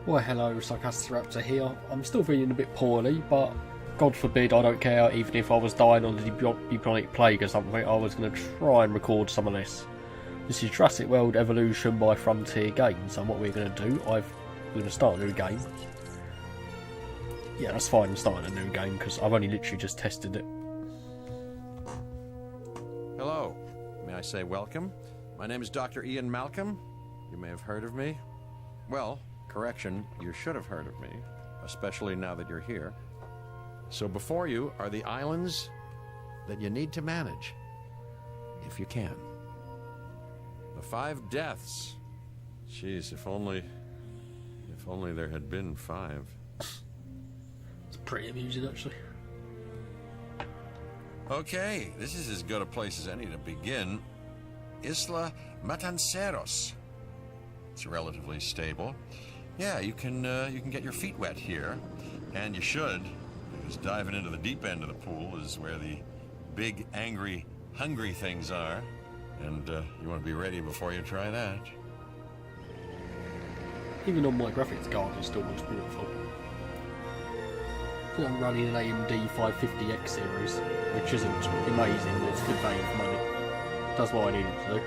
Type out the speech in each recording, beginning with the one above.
Why hello, Sarcastic Raptor here. I'm still feeling a bit poorly, but God forbid I don't care, even if I was dying on the bubonic plague or something, I was going to try and record some of this. This is Jurassic World Evolution by Frontier Games, and what we're going to do, we're going to start a new game. Yeah, that's fine, starting a new game, because I've only literally just tested it. Hello, may I say welcome? My name is Dr. Ian Malcolm. You may have heard of me. Well, correction, you should have heard of me, especially now that you're here. So before you are the islands that you need to manage, if you can. The 5 deaths. Jeez, if only there had been 5. It's pretty amusing, actually. Okay, this is as good a place as any to begin. Isla Matanceros. It's relatively stable. Yeah, you can get your feet wet here, and you should, because diving into the deep end of the pool is where the big, angry, hungry things are, and you want to be ready before you try that. Even on my graphics card, it still looks beautiful. I think I'm running an AMD 550X series, which isn't amazing, but it's good value for money. Does what I need it to do.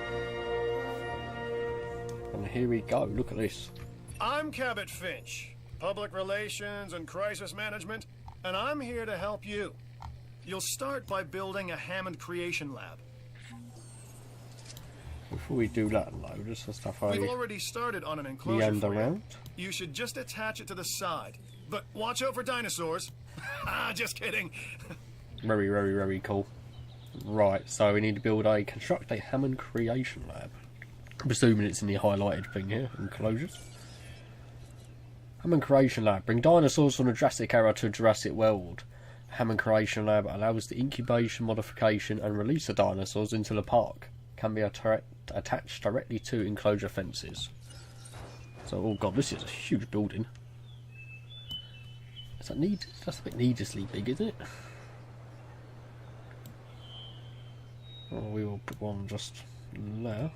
And here we go, look at this. I'm Cabot Finch, Public Relations and Crisis Management, and I'm here to help you. You'll start by building a Hammond Creation Lab. Before we do that, though, just the stuff We've already started on an enclosure for around. You should just attach it to the side. But watch out for dinosaurs. Just kidding. Very, very, very cool. Right, so we need to construct a Hammond Creation Lab. I'm assuming it's in the highlighted thing here, enclosures. Hammond Creation Lab. Bring dinosaurs from the Jurassic era to Jurassic World. Hammond Creation Lab allows the incubation, modification and release of dinosaurs into the park. Can be attached directly to enclosure fences. So, oh god, this is a huge building. That's a bit needlessly big, isn't it? Oh, we will put one just there.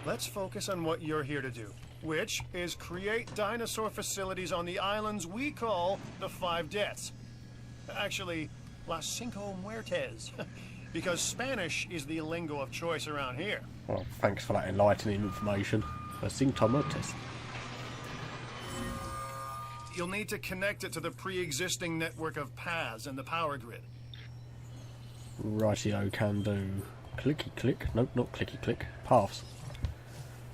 Let's focus on what you're here to do, which is create dinosaur facilities on the islands we call the 5 deaths. Actually, Las Cinco Muertes, because Spanish is the lingo of choice around here. Well, thanks for that enlightening information. Las Cinco Muertes. You'll need to connect it to the pre-existing network of paths and the power grid. Rightio, can do. Clicky click. Nope, not clicky click. Paths.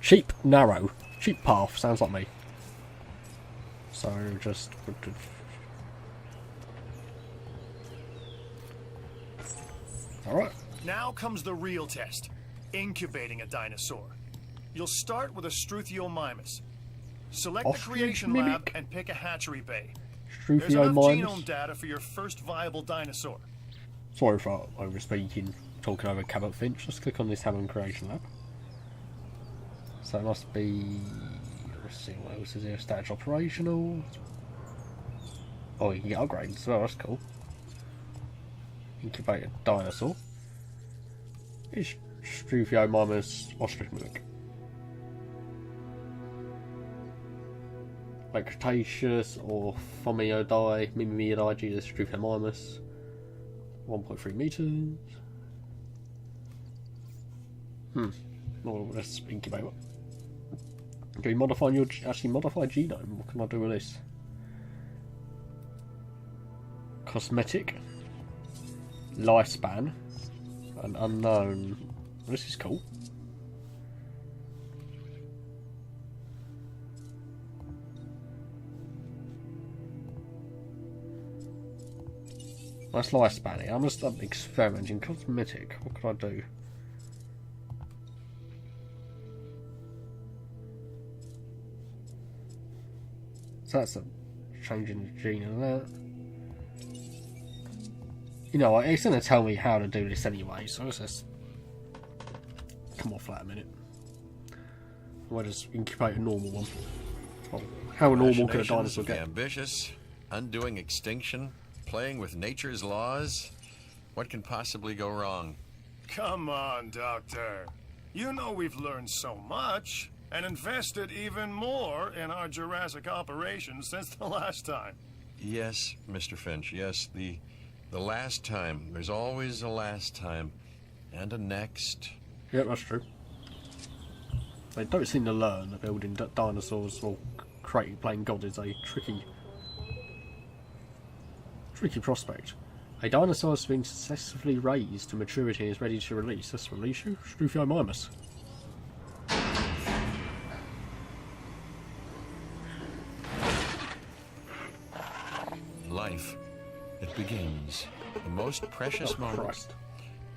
Cheap, narrow. Cheap path. Sounds like me. So just... Alright. Now comes the real test. Incubating a dinosaur. You'll start with a Struthiomimus. Select the creation lab and pick a hatchery bay. There's enough genome data for your first viable dinosaur. Sorry for overspeaking, talking over Cabot Finch. Let's click on this Hammond Creation Lab. So it must be... Let's see, what else is here? Status operational. Oh, you can get upgrades as well, that's cool. Incubate a dinosaur. It's Struthiomimus ostrich. Like Cretaceous or Mimimidae, Jesus, Struthiomimus. 1.3 meters. Well, let's incubate it. Can we modify modify genome? What can I do with this? Cosmetic. Lifespan. An unknown. This is cool. Nice lifespan here. I'm just experimenting. Cosmetic. What could I do? So that's a change in the gene and that. You know what? It's going to tell me how to do this anyway, so let's just come off that a minute. We'll just incubate a normal one. Oh, how normal could a dinosaur get? Ambitious, undoing extinction. Playing with nature's laws? What can possibly go wrong? Come on, Doctor. You know we've learned so much. and invested even more in our Jurassic operations since the last time. Yes, Mr. Finch, yes, the last time. There's always a last time. And a next. Yeah, that's true. They don't seem to learn that building dinosaurs or playing God is a tricky prospect. A dinosaur has been successfully raised to maturity and is ready to release. Let's release you, Struthiomimus. Life. It begins. The most precious moment. Christ.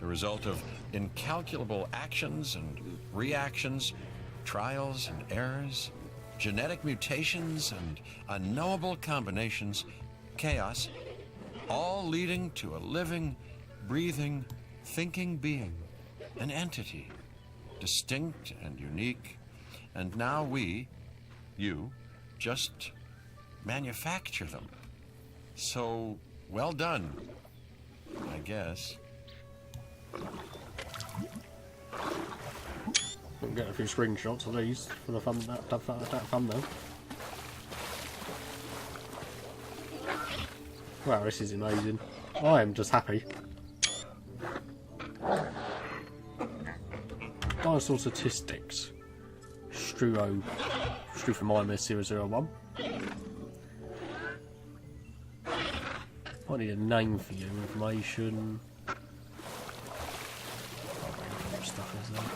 The result of incalculable actions and reactions, trials and errors, genetic mutations and unknowable combinations, chaos, all leading to a living, breathing, thinking being, an entity, distinct and unique, and now we, you, just manufacture them. So, well done, I guess. We'll get a few screenshots of these for the that thumbnail. Wow, this is amazing. I am just happy. Dinosaur statistics. Struthiomimus 001. I need a name for you. Information. Stuff is there.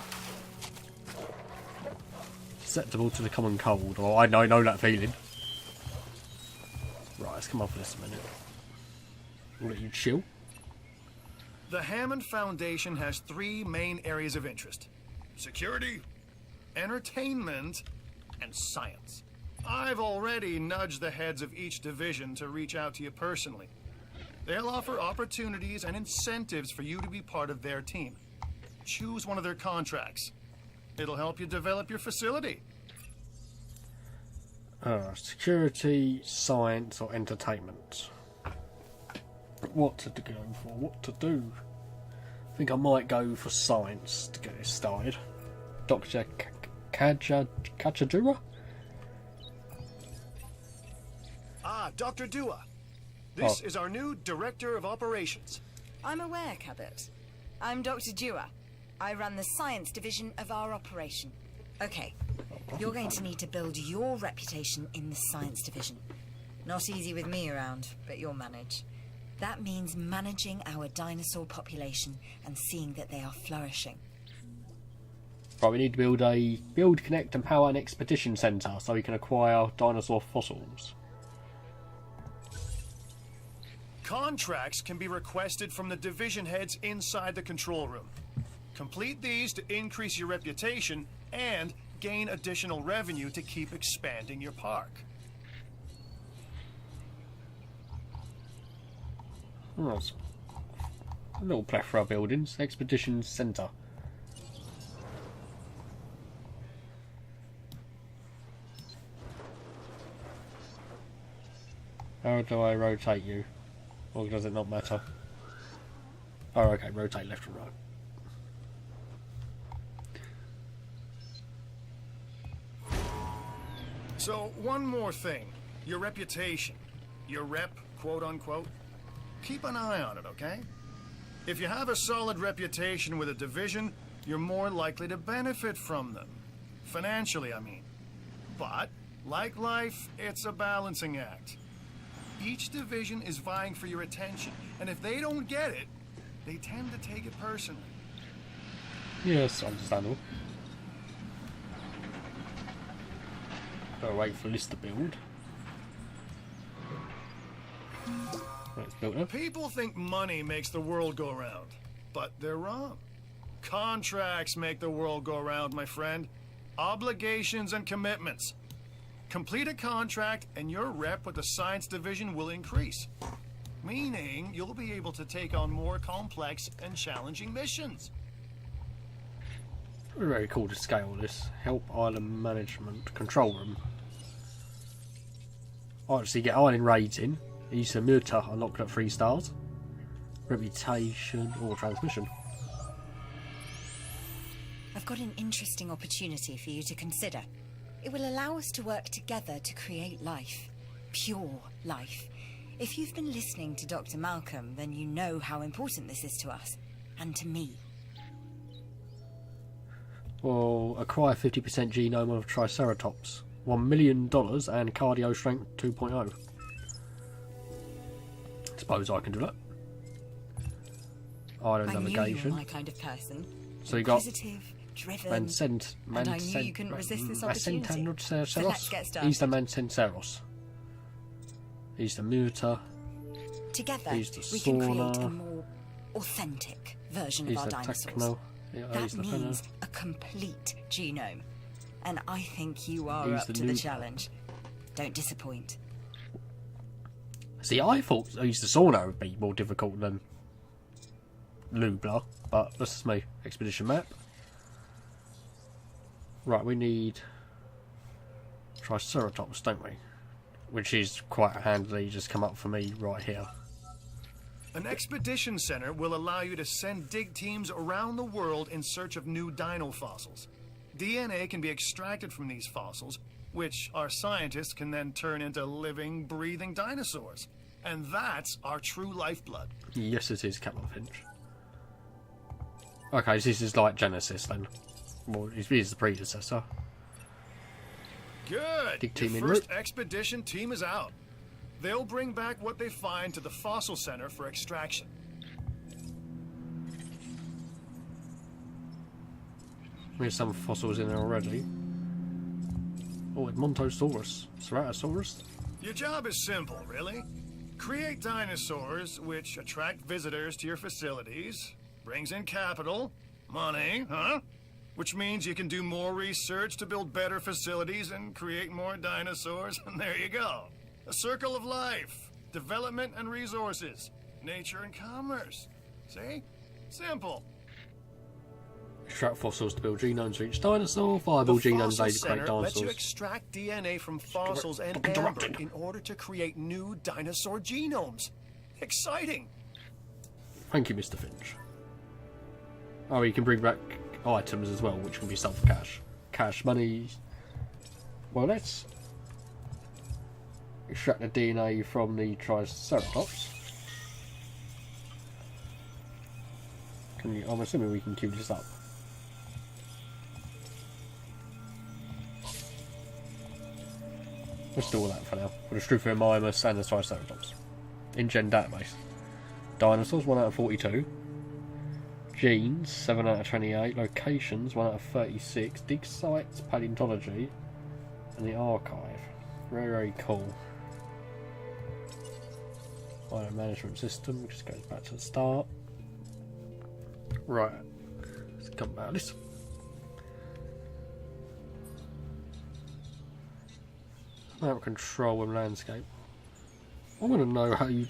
Susceptible to the common cold. Oh, I know that feeling. Right, let's come off this a minute. We'll let you chill. The Hammond Foundation has 3 main areas of interest: security, entertainment, and science. I've already nudged the heads of each division to reach out to you personally. They'll offer opportunities and incentives for you to be part of their team. Choose one of their contracts. It'll help you develop your facility. Security, science, or entertainment. What to go for? What to do? I think I might go for science to get this started. Dr. Kachadura? Ah, Dr. Dua. This is our new Director of Operations. I'm aware, Cabot. I'm Dr. Dua. I run the science division of our operation. Okay, you're going to need to build your reputation in the science division. Not easy with me around, but you'll manage. That means managing our dinosaur population and seeing that they are flourishing. Right, we need to build a connect, and power an expedition centre so we can acquire dinosaur fossils. Contracts can be requested from the division heads inside the control room. Complete these to increase your reputation and gain additional revenue to keep expanding your park. Oh, that's a little plethora of buildings. Expedition Centre. How do I rotate you? Or does it not matter? Oh, okay, rotate left and right. So, one more thing. Your reputation. Your rep, quote unquote. Keep an eye on it, okay? If you have a solid reputation with a division, you're more likely to benefit from them. Financially, I mean. But, like life, it's a balancing act. Each division is vying for your attention, and if they don't get it, they tend to take it personally. Yes, understandable. Gotta wait for this to build. Right, it's built up. People think money makes the world go round, but they're wrong. Contracts make the world go round, my friend. Obligations and commitments. Complete a contract and your rep with the science division will increase. Meaning you'll be able to take on more complex and challenging missions. Very cool to scale this. Help island management control room. Alright, so you get island rating. Isa Murta unlocked at 3 stars. Reputation or transmission. Of got an interesting opportunity for you to consider. It will allow us to work together to create life. Pure life. If you've been listening to Dr. Malcolm, then you know how important this is to us. And to me. Well, acquire 50% genome of Triceratops. $1 million and cardio strength 2.0. Suppose I can do that. Island I knew you navigation. were my kind of person. So you got Inquisitive, driven, and I knew you couldn't resist this opportunity. So let's get started. He's the Mancenceros. He's the Muta. Together, He's the we can create Sauna. a more authentic version He's of our the dinosaurs. Techno. Yeah, he's That the means Fenner. a complete genome. And I think you are He's up the to the Nuba. challenge. Don't disappoint. See, I thought he's the Sauna would be more difficult than Lubla, but that's just me. Expedition map. Right, we need Triceratops, don't we? Which is quite handy, just come up for me right here. An expedition center will allow you to send dig teams around the world in search of new dino fossils. DNA can be extracted from these fossils, which our scientists can then turn into living, breathing dinosaurs. And that's our true lifeblood. Yes, it is, Captain Finch. Okay, so this is like Genesis then. Well, it is the predecessor. Good. Dig team Your en first route. expedition team is out. They'll bring back what they find to the fossil center for extraction. There's some fossils in there already. Oh, Edmontosaurus. Ceratosaurus? Your job is simple, really. Create dinosaurs which attract visitors to your facilities, brings in capital, money, huh? Which means you can do more research to build better facilities and create more dinosaurs, and there you go. A circle of life, development and resources, nature and commerce. See? Simple. Extract fossils to build genomes for each dinosaur. Viable The genomes Fossil aid to create Center lets you dinosaurs. extract DNA from fossils and Interrupted. amber in order to create new dinosaur genomes. Exciting! Thank you, Mr. Finch. Oh, you can bring back items as well, which can be sold for cash. Cash, money. Well, let's extract the DNA from the Triceratops. Can you, I'm assuming we can queue this up. Let's do all that for now. For the Struthiomimus and the Triceratops. InGen database. Dinosaurs, 1 out of 42. Genes, 7 out of 28. Locations, 1 out of 36. Dig sites, paleontology, and the archive. Very, very cool. Item management system, which just goes back to the start. Right, let's come back to this. Map control and landscape. I want to know how you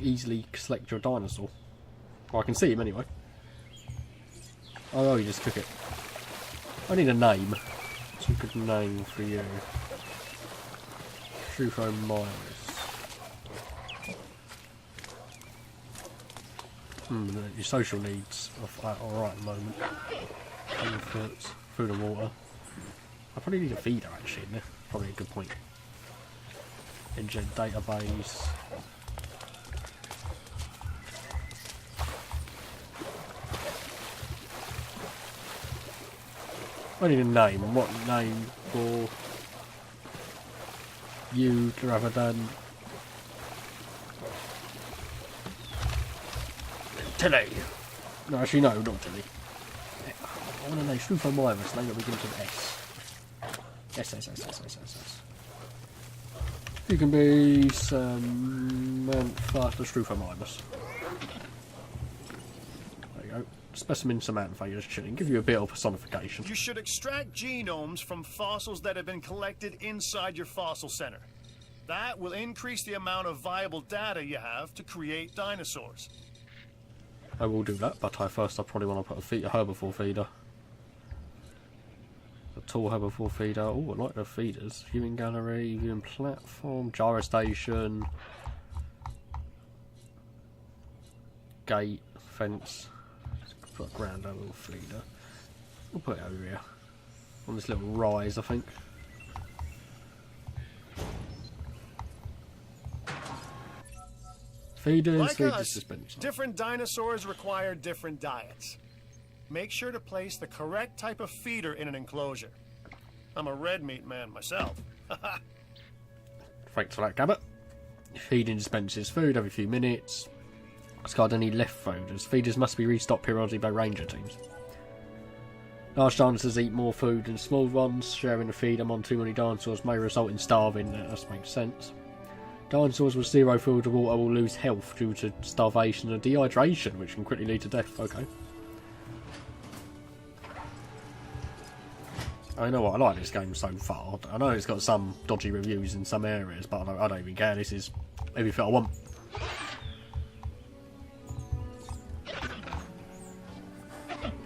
easily select your dinosaur. Well, I can see him anyway. Oh, you just took it. I need a name. What's a good name for you? Struthiomimus. Your social needs are alright at the moment. Benefits, food and water. I probably need a feeder actually, isn't it? Probably a good point. InGen database. I need a name. What name for you rather than Tilly? No, actually no, not Tilly. I want to know Struthiomimus, name that begins with S. S. You can be Samantha the Struthiomimus. There you go. Specimen Samantha, you're just chilling. Give you a bit of personification. You should extract genomes from fossils that have been collected inside your fossil center. That will increase the amount of viable data you have to create dinosaurs. I will do that, but first I probably want to put a herbivore feeder. A tall herbivore feeder. Oh, I like the feeders. Viewing gallery, viewing platform, gyro station, gate, fence. Put a ground level feeder. We'll put it over here. On this little rise, I think. Feeders, Like feed us, dispenser. different dinosaurs require different diets. Make sure to place the correct type of feeder in an enclosure. I'm a red meat man myself. Thanks for that, Cabot. Feeding dispenses food every few minutes. Discard any leftovers. Feeders must be restocked periodically by ranger teams. Large dinosaurs eat more food than small ones. Sharing a feed among too many dinosaurs may result in starving. That does make sense. Dinosaurs with zero food or water will lose health due to starvation and dehydration, which can quickly lead to death. Okay. I know what, I like this game so far. I know it's got some dodgy reviews in some areas, but I don't even care. This is everything I want.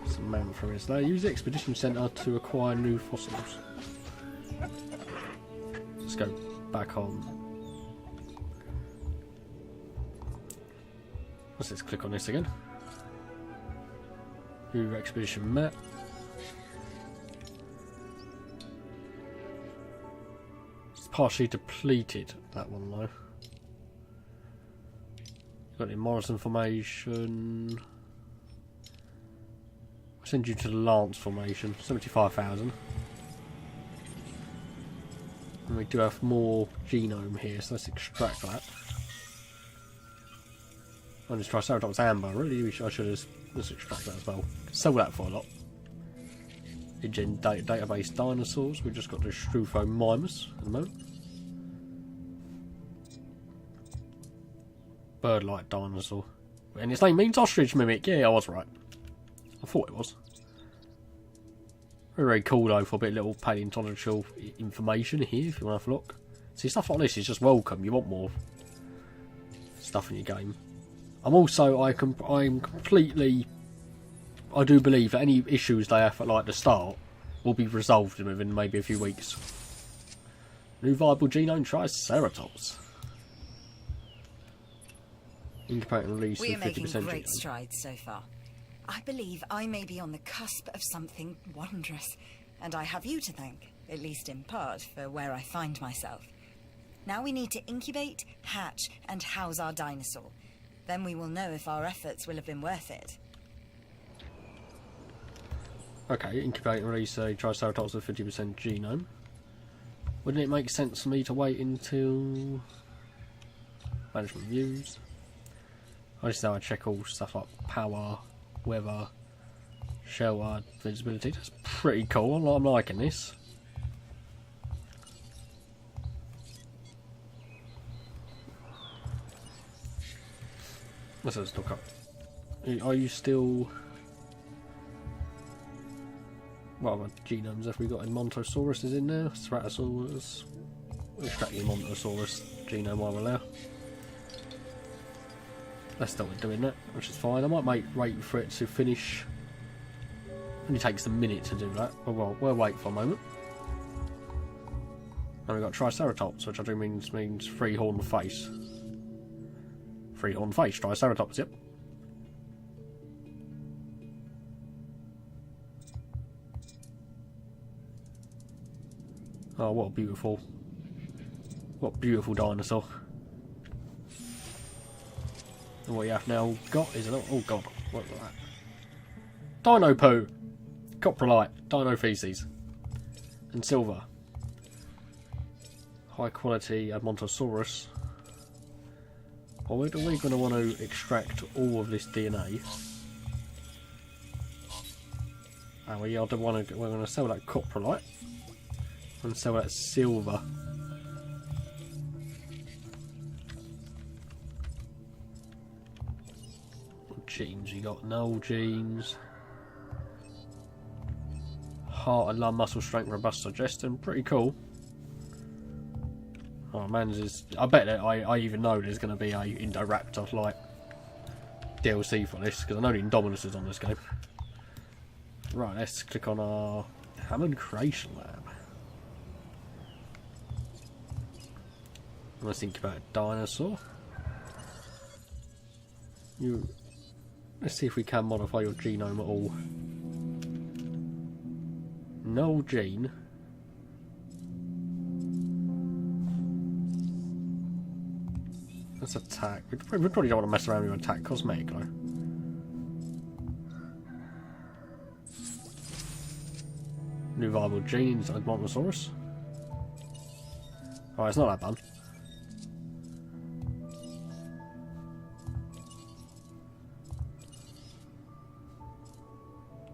Some Mantha is there. Use the Expedition Center to acquire new fossils. Let's go back on. Let's click on this again. New expedition map. It's partially depleted, that one though. Got the Morrison Formation. I'll send you to the Lance Formation, 75,000. And we do have more genome here, so let's extract that. I'll just try Triceratops amber. Really, I should have just extract that as well. Sell that for a lot. IGN database dinosaurs. We've just got the Struthomimus at the moment. Bird-like dinosaur. And its name means ostrich mimic. Yeah, I was right. I thought it was. Very, very cool though for a bit of little paleontological information here if you want to have a look. See, stuff like this is just welcome. You want more stuff in your game. I'm completely. I do believe that any issues they have at like the start will be resolved within maybe a few weeks. New viable genome Triceratops. Incubate and release We are with 50% making great genome. strides so far. I believe I may be on the cusp of something wondrous, and I have you to thank, at least in part, for where I find myself. Now we need to incubate, hatch, and house our dinosaur. Then we will know if our efforts will have been worth it. Okay, incubate and release a Triceratops with 50% genome. Wouldn't it make sense for me to wait until management views? I just know I check all stuff like power, weather, shelter, visibility. That's pretty cool. I'm liking this. Let's just look up. Are you still? What other genomes have we got in Montosaurus is in there? Ceratosaurus. We'll extract your Montosaurus genome while we're there. Let's start doing that, which is fine. I might wait for it to finish. It only takes a minute to do that. But we'll wait for a moment. And we've got Triceratops, which I do means three-horned face. Three-horned face, Triceratops, yep. Oh, what a beautiful dinosaur. And what you have now got is oh god, what's that? Dino poo, coprolite, dino feces, and silver. High quality Montosaurus. Well, we're going to want to extract all of this DNA. And we're going to sell that coprolite and sell that silver. What genes you got? Null genes. Heart and lung muscle strength, robust digestion. Pretty cool. Oh man, I bet that I even know there's going to be a Indoraptor like DLC for this, because I know the Indominus is on this game. Right, let's click on our Hammond Creation Lab. Let's think about a dinosaur. Let's see if we can modify your genome at all. null gene. Let's attack. We probably don't want to mess around with attack cosmetic though. New viable genes and Dinosaurs. Oh, it's not that bad.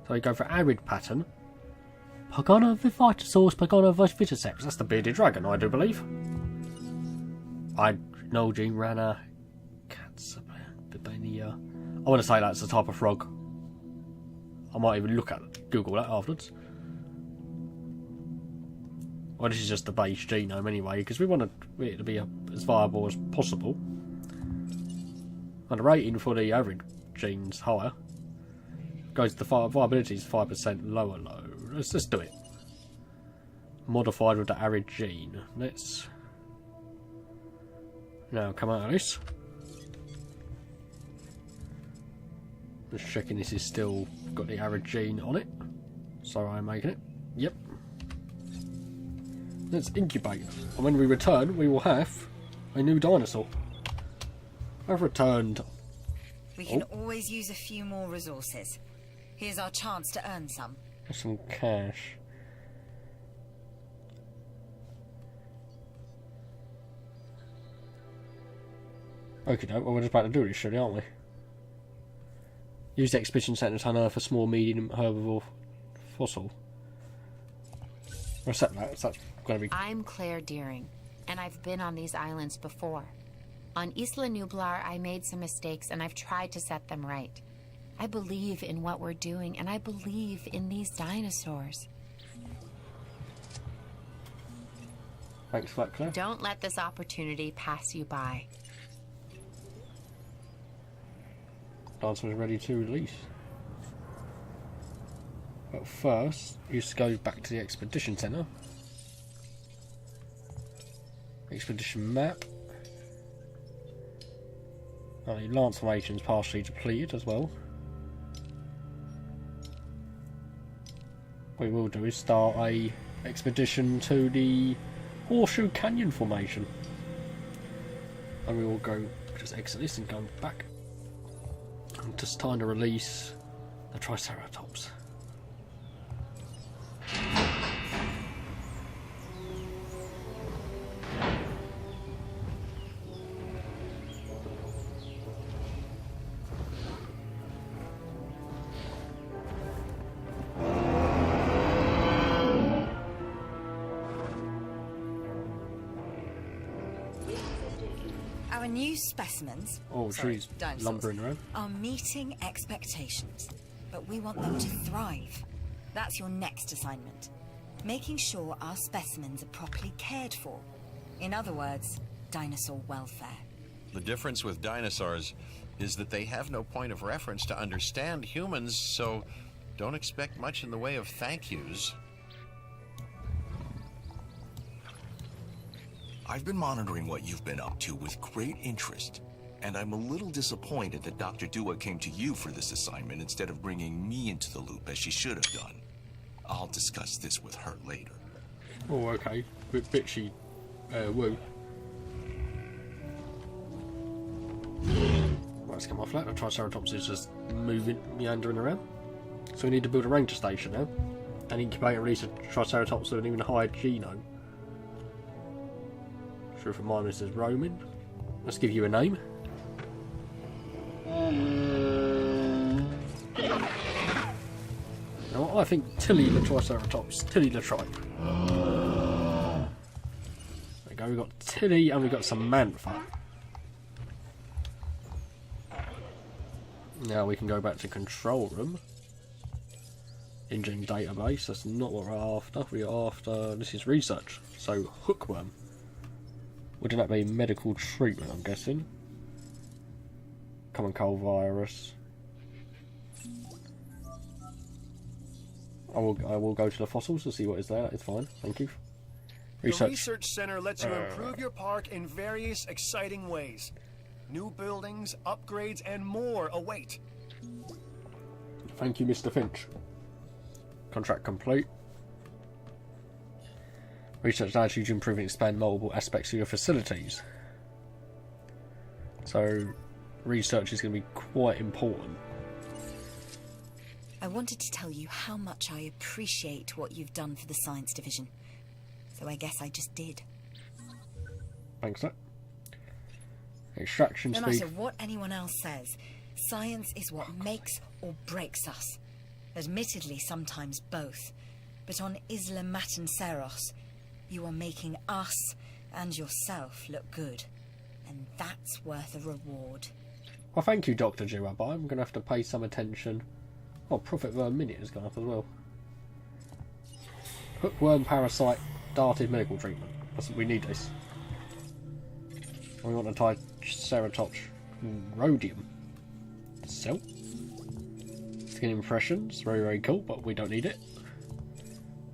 So you go for arid pattern. Paganovivitus, Paganoviviceps. That's the bearded dragon, I do believe. I know gene Rana Catsabania. I want to say that's a type of frog. I might even look at Google that afterwards. Well, this is just the base genome anyway, because we want it to be as viable as possible. And the rating for the average gene's higher. Goes to the viability is 5% lower low. Let's just do it. Modified with the arid gene. Let's now come out of this. Just checking this is still got the arid gene on it. So I'm making it. Yep. Let's incubate. And when we return, we will have a new dinosaur. I've returned. We can always use a few more resources. Here's our chance to earn some. Some cash. Okay, well, we're just about to do this, surely, aren't we? Use the Expedition Center to unearth a small, medium herbivore fossil. Accept that. That's going to be. I'm Claire Deering, and I've been on these islands before. On Isla Nublar, I made some mistakes, and I've tried to set them right. I believe in what we're doing, and I believe in these dinosaurs. Thanks for that, Claire. Don't let this opportunity pass you by. Dinosaurs ready to release. But first, you just go back to the Expedition Center. Expedition map. The Lance formation is partially depleted as well. What we will do is start a expedition to the Horseshoe Canyon formation. And we will go, just exit this and go back. And just time to release the Triceratops. Our new specimens Trees dinosaurs, lumbering around. are meeting expectations, but we want them to thrive. That's your next assignment. Making sure our specimens are properly cared for. In other words, dinosaur welfare. The difference with dinosaurs is that they have no point of reference to understand humans, so don't expect much in the way of thank yous. I've been monitoring what you've been up to with great interest, and I'm a little disappointed that Dr. Dua came to you for this assignment instead of bringing me into the loop as she should have done. I'll discuss this with her later. Oh, okay. Bit bitchy. Woo. Let's come off that. The Triceratops is just moving, meandering around. So we need to build a ranger station now. And incubate and release a Triceratops with an even higher genome. Sure, for mine this is Roman. Let's give you a name. Now, I think Tilly the Triceratops. Tilly the Tripe. There we go, we've got Tilly and we've got Samantha. Now we can go back to control room. Engine database, that's not what we're after. We're after, this is research. So, hookworm. Wouldn't that be medical treatment, I'm guessing? Common cold virus. I will go to the fossils to see what is there. It's fine, thank you. The Research Center lets you improve your park in various exciting ways. New buildings, upgrades, and more await. Thank you, Mr. Finch. Contract complete. Research allows you to improve and expand multiple aspects of your facilities. So, research is going to be quite important. I wanted to tell you how much I appreciate what you've done for the science division. So I guess I just did. Thanks, sir. Extraction No speed. matter what anyone else says, science is what makes or breaks us. Admittedly, sometimes both. But on Isla Matanceros, you are making us and yourself look good. And that's worth a reward. Well, thank you, Dr. Jua, but I'm going to have to pay some attention. Oh, Profit Worm Minute has gone up as well. Hookworm Parasite Darted Medical Treatment. We need this. We want to tie Triceratops Rhodium. Sell. Skin impressions. Very, very cool, but we don't need it.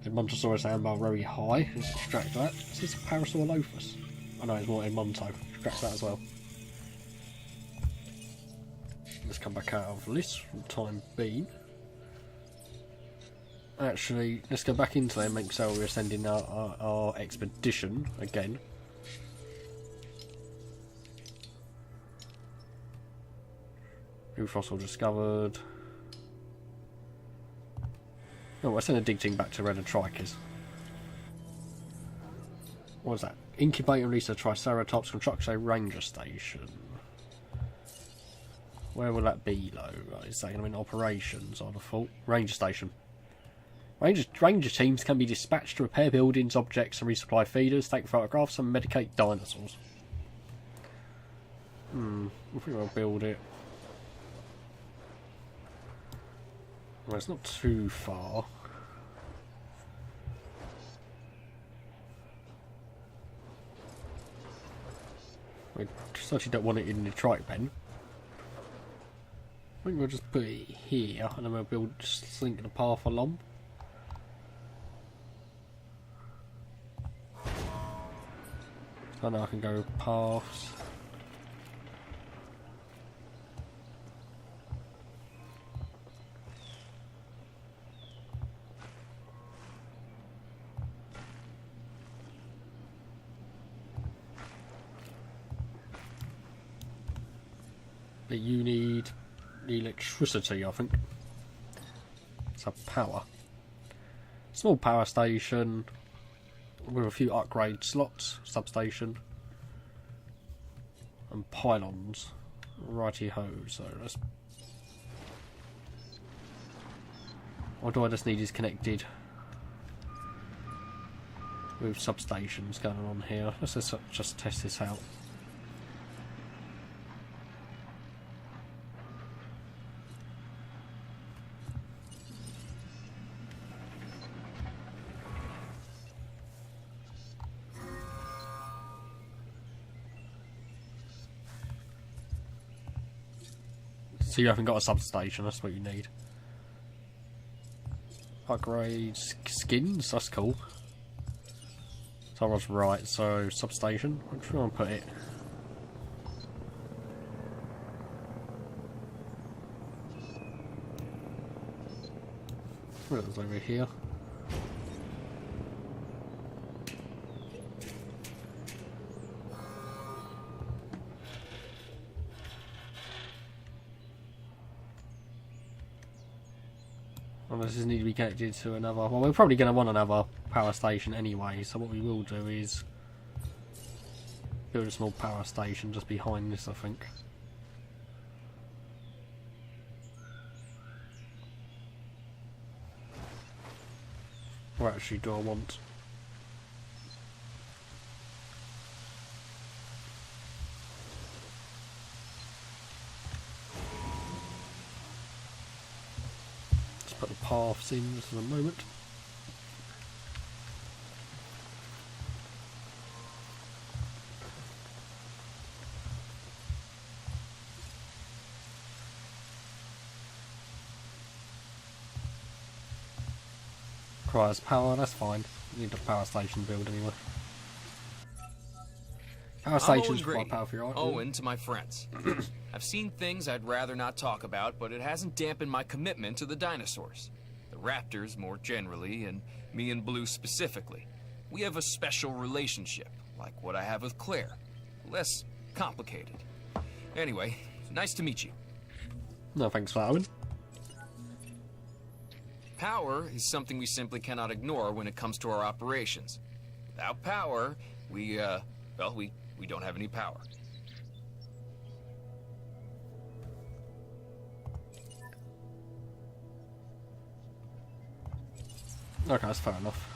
Edmontosaurus amber very high. Let's extract that. This is Parasaurolophus. I know it's more Edmonto. Extract that as well. Let's come back out of this for the time being. Actually, let's go back into there and make sure we're sending our expedition again. New fossil discovered. Oh, we're sending a dig team back to Renotrichus. What was that? Incubate and research Triceratops, construct a ranger station. Where will that be, though? Is that going to be in operations, on default? Ranger station. Ranger teams can be dispatched to repair buildings, objects, and resupply feeders, take photographs, and medicate dinosaurs. I think I'll build it. Well, it's not too far. We certainly don't want it in the trike pen. I think we'll just put it here, and then we'll build just link the path along. So now I can go paths. But you need electricity, I think. So power. Small power station with a few upgrade slots, substation, and pylons. Righty ho. So let's. Or do I just need is connected with substations going on here? Let's just test this out. So you haven't got a substation, that's what you need. Upgrade skins, that's cool. So I was right, so substation, where do you want to put it? Well, it's over here. This need to be connected to another. Well, we're probably going to want another power station anyway, so what we will do is build a small power station just behind this, I think. Or actually, do I want? Put the paths in just for a moment. Requires power, that's fine. Need a power station build anyway. Power station's quite powerful, right? Owen to my friends. I've seen things I'd rather not talk about, but it hasn't dampened my commitment to the dinosaurs. The Raptors more generally, and me and Blue specifically. We have a special relationship, like what I have with Claire. Less complicated. Anyway, nice to meet you. No, thanks for that, Owen. Power is something we simply cannot ignore when it comes to our operations. Without power, we don't have any power. Okay, that's fair enough.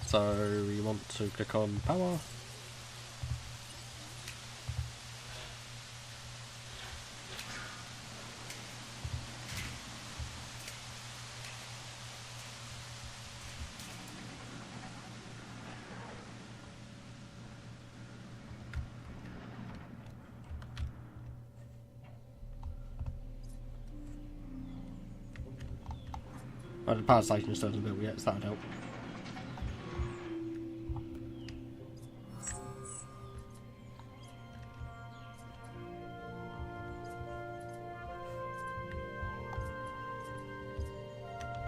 So we want to click on power. The power station still hasn't built yet, so that'll help.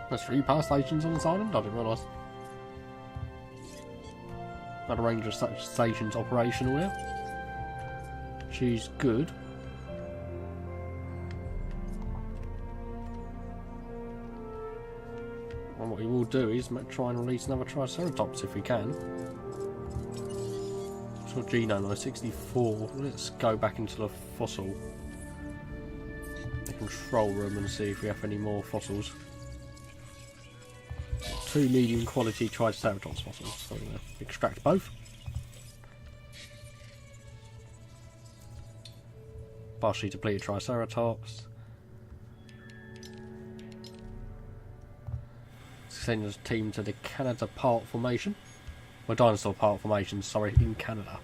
There's 3 power stations on this island? I didn't realise. Had a range of such stations operational here. She's good. And what we will do is try and release another Triceratops if we can. So genome is 64. Let's go back into the fossil, the control room, and see if we have any more fossils. 2 medium quality Triceratops fossils. So I'm going to extract both. Partially depleted Triceratops. Send a team to the Canada Park Formation. Well, Dinosaur Park Formation, sorry, in Canada.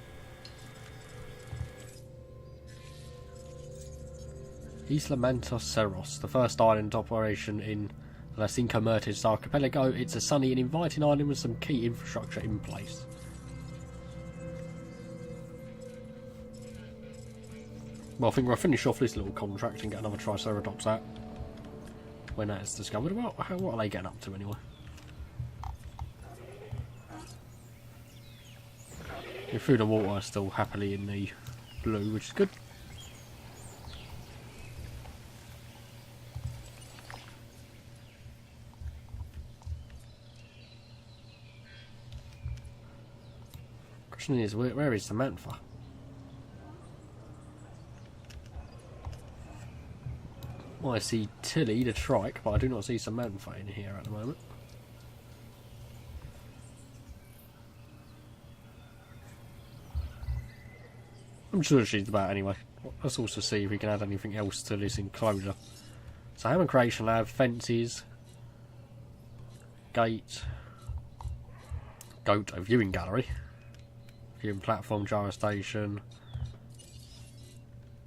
Isla Mantoceros, the first island operation in the Cinco Mertes archipelago. It's a sunny and inviting island with some key infrastructure in place. Well, I think we'll finish off this little contract and get another Triceratops out when that is discovered. Well, what are they getting up to anyway? Your food and water are still happily in the blue, which is good. Question is, where is Samantha? Well, I see Tilly the trike, but I do not see Samantha in here at the moment. I'm sure she's about anyway. Let's also see if we can add anything else to this enclosure. So Hammond Creation Lab, fences, gate, goat, a viewing gallery, viewing platform, gyro station,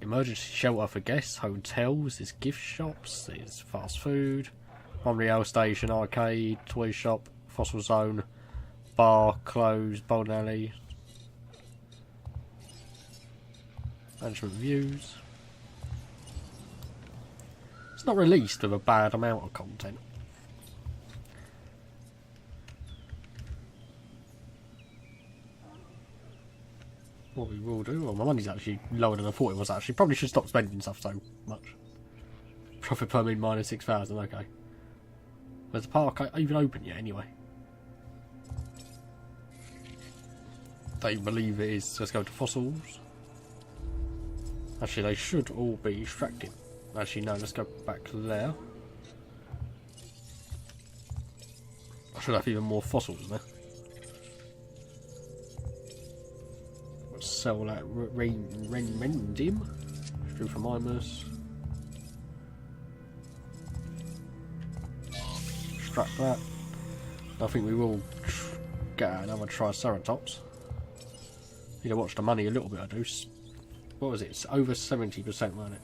emergency shelter for guests, hotels, there's gift shops, there's fast food, Montreal station, arcade, toy shop, fossil zone, bar, clothes, bowling alley, management views. It's not released with a bad amount of content. What we will do, well, my money's actually lower than I thought it was actually. Probably should stop spending stuff so much. Profit per min minus 6,000, okay. Where's the park even open yet anyway? Don't even believe it is. Let's go to fossils. Actually, they should all be extracted. Actually, no, let's go back there. I should have even more fossils there. Let's sell that rendium. Struthomimus. Extract that. I think we will get another Triceratops. Need to watch the money a little bit, I do. What was it? It's over 70%, wasn't it?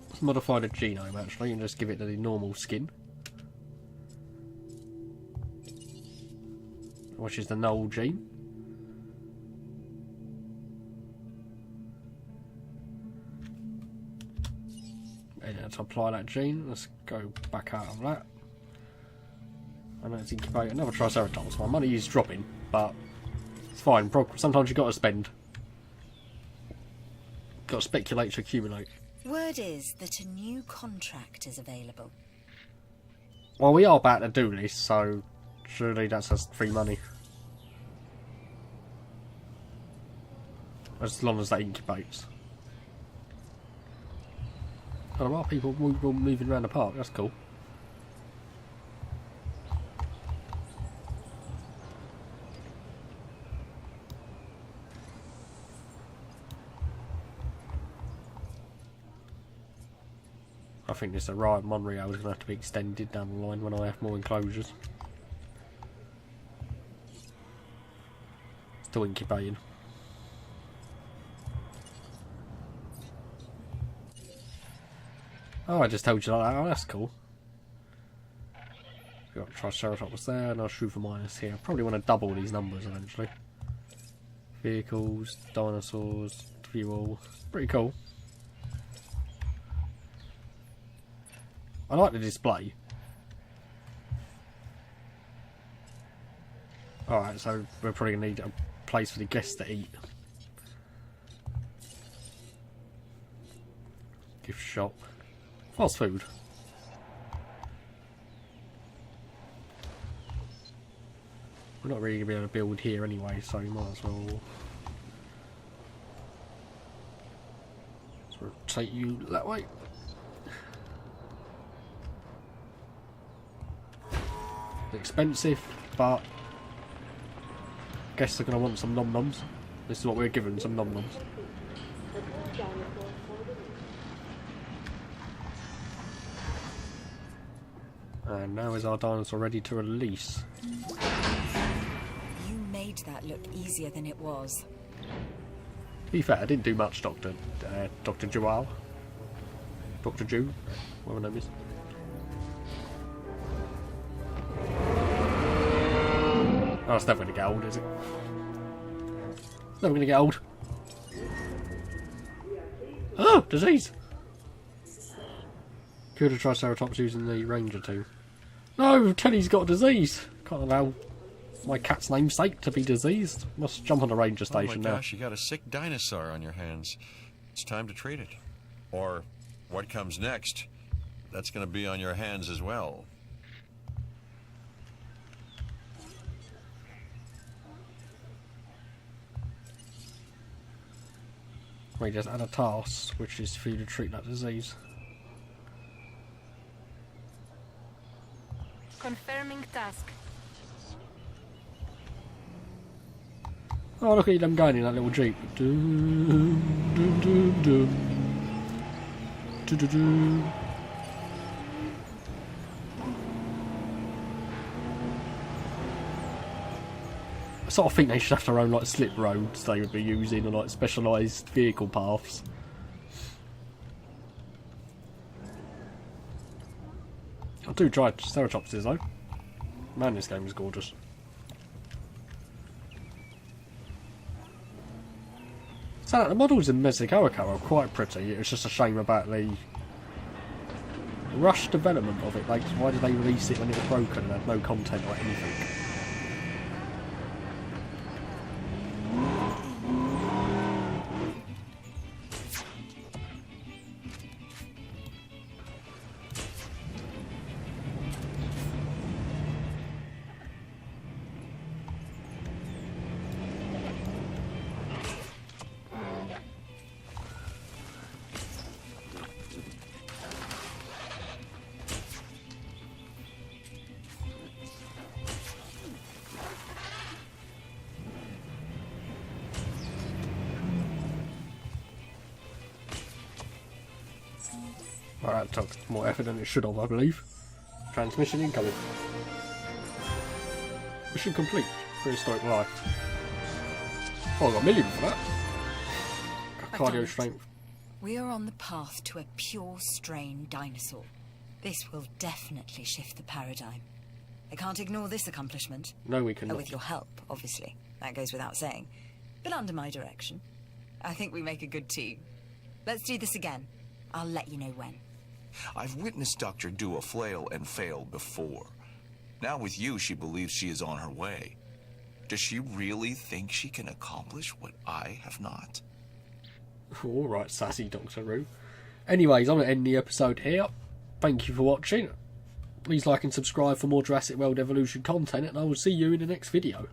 Let's modify the genome actually and just give it the normal skin, which is the null gene. And let's apply that gene. Let's go back out of that. And let's incubate another Triceratops. My money is dropping, but it's fine. Sometimes you've got to spend. Got to speculate to accumulate. Word is that a new contract is available. Well, we are about to do this, so surely that's us free money. As long as that incubates. Oh, there are people moving around the park, that's cool. I think this Orion Monorail is going to have to be extended down the line when I have more enclosures. Still incubating. Oh, I just told you like that. Oh, that's cool. We've got Triceratops there, and I'll shoot for minus here. Probably want to double these numbers eventually. Vehicles, dinosaurs, fuel. Pretty cool. I like the display. Alright, so we're probably going to need a place for the guests to eat. Gift shop. Fast food. We're not really going to be able to build here anyway, so we might as well... Let's rotate you that way. Expensive, but guess they're going to want some nom-noms. This is what we're given, some nom-noms. And now is our dinosaur ready to release. You made that look easier than it was. To be fair, I didn't do much, Dr. Jewel. Dr. Jew, whatever her name is. Oh, it's never going to get old, is it? It's never going to get old. Oh, disease! Killed a Triceratops using the Ranger too. No, Teddy's got a disease. Can't allow my cat's namesake to be diseased. Must jump on the Ranger station now. Oh my gosh, you got a sick dinosaur on your hands. It's time to treat it. Or what comes next, that's going to be on your hands as well. We just add a task, which is for you to treat that disease. Confirming task. Oh, look at them going in that little jeep. I sort of think they should have their own like slip roads they would be using, and like specialised vehicle paths. I do try Triceratopses though. Man, this game is gorgeous. So the models in Mexico are quite pretty. It's just a shame about the rushed development of it. Like, why did they release it when it was broken and had no content or anything? Well, that took more effort than it should have, I believe. Transmission incoming. Mission complete. Prehistoric life. Oh, I got a million for that. Got cardio strength. We are on the path to a pure strain dinosaur. This will definitely shift the paradigm. I can't ignore this accomplishment. No, we cannot. With your help, obviously. That goes without saying. But under my direction. I think we make a good team. Let's do this again. I'll let you know when. I've witnessed Dr. Do a flail and fail before. Now with you, she believes she is on her way. Does she really think she can accomplish what I have not? Alright, sassy Dr. Roo. Anyways, I'm going to end the episode here. Thank you for watching. Please like and subscribe for more Jurassic World Evolution content, and I will see you in the next video.